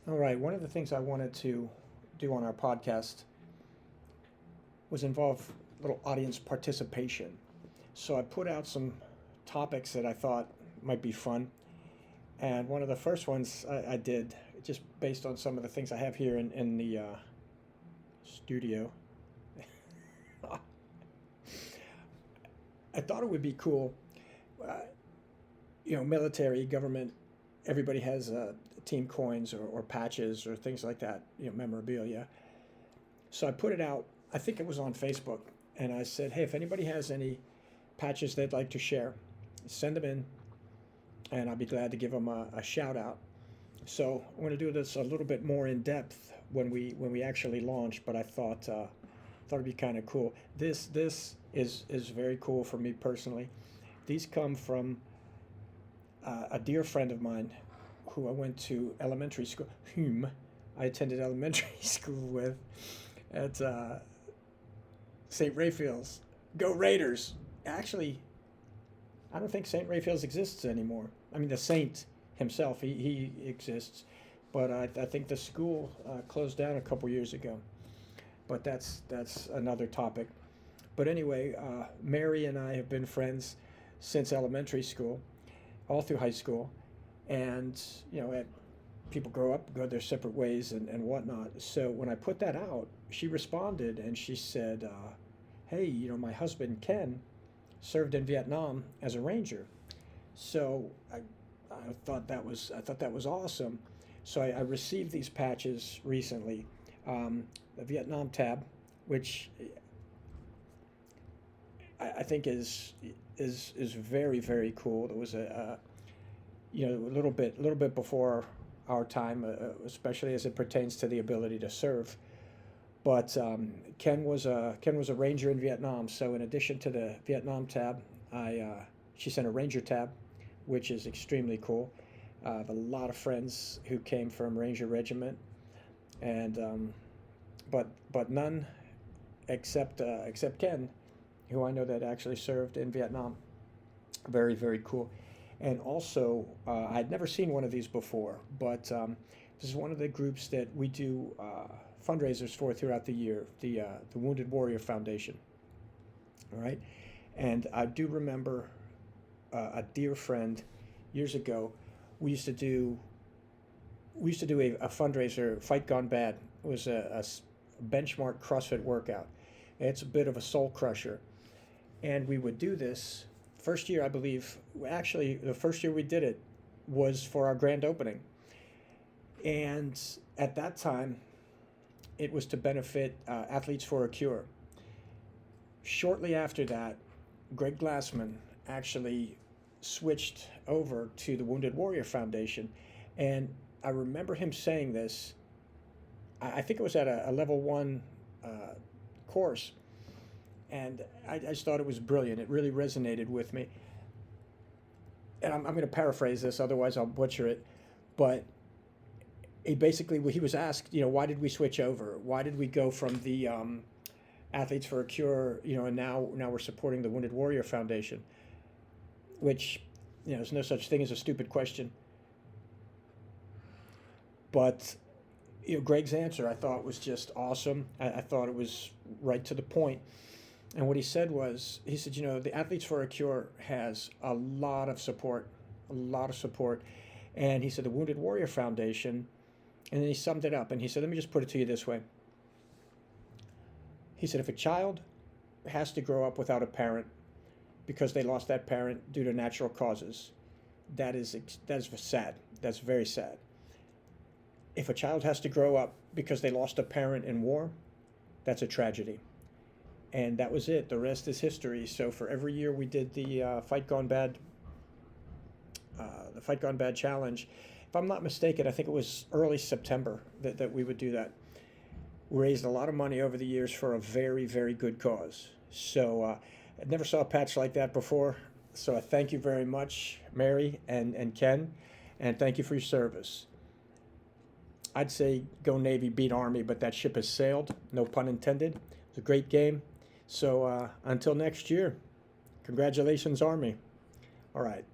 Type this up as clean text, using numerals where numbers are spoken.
All right, one of the things I wanted to do on our podcast was involve little audience participation. So I put out some topics that I thought might be fun. And one of the first ones I did, just based on some of the things I have here in the studio, I thought it would be cool. Uh, Military, government, everybody has team coins or patches or things like that, memorabilia. So I put it out, I think it was on Facebook, and I said, hey, if anybody has any patches they'd like to share, send them in, and I'll be glad to give them a shout out. So I'm going to do this a little bit more in depth when we actually launch, but I thought it'd be kind of cool. This is very cool for me personally. These come from a dear friend of mine who I went to elementary school, whom I attended elementary school with at St. Raphael's. Go Raiders! Actually, I don't think St. Raphael's exists anymore. I mean, the saint himself, he exists, but I think the school closed down a couple years ago. But that's another topic. But anyway, Mary and I have been friends since elementary school, all through high school, and people grow up, go their separate ways, and whatnot. So when I put that out, she responded and she said, "Hey, my husband Ken served in Vietnam as a ranger." So I thought that was awesome. So I received these patches recently, the Vietnam tab, which I think is very very cool. There was a little bit before our time, especially as it pertains to the ability to serve. But Ken was a ranger in Vietnam. So in addition to the Vietnam tab, she sent a ranger tab, which is extremely cool. I have a lot of friends who came from Ranger Regiment, and but none except Ken, who I know that actually served in Vietnam. Very very cool. And also, I had never seen one of these before, but this is one of the groups that we do fundraisers for throughout the year, the Wounded Warrior Foundation. All right, and I do remember a dear friend years ago. We used to do a fundraiser, Fight Gone Bad. It was a benchmark CrossFit workout. It's a bit of a soul crusher, and we would do this. First year, I believe, actually, the first year we did it was for our grand opening. And at that time, it was to benefit Athletes for a Cure. Shortly after that, Greg Glassman actually switched over to the Wounded Warrior Foundation. And I remember him saying this, I think it was at a level one course. And I just thought it was brilliant. It really resonated with me. And I'm going to paraphrase this, otherwise I'll butcher it. But he was asked, why did we switch over? Why did we go from the Athletes for a Cure, and now we're supporting the Wounded Warrior Foundation? Which, there's no such thing as a stupid question. But Greg's answer I thought was just awesome. I thought it was right to the point. And what he said was, the Athletes for a Cure has a lot of support, a lot of support. And he said, the Wounded Warrior Foundation, and then he summed it up. And he said, let me just put it to you this way. He said, if a child has to grow up without a parent because they lost that parent due to natural causes, that is sad. That's very sad. If a child has to grow up because they lost a parent in war, that's a tragedy. And that was it. The rest is history. So for every year we did the Fight Gone Bad, challenge. If I'm not mistaken, I think it was early September that we would do that. We raised a lot of money over the years for a very, very good cause. So I never saw a patch like that before. So I thank you very much, Mary and Ken, and thank you for your service. I'd say go Navy, beat Army, but that ship has sailed. No pun intended. It's a great game. So until next year, congratulations, Army. All right.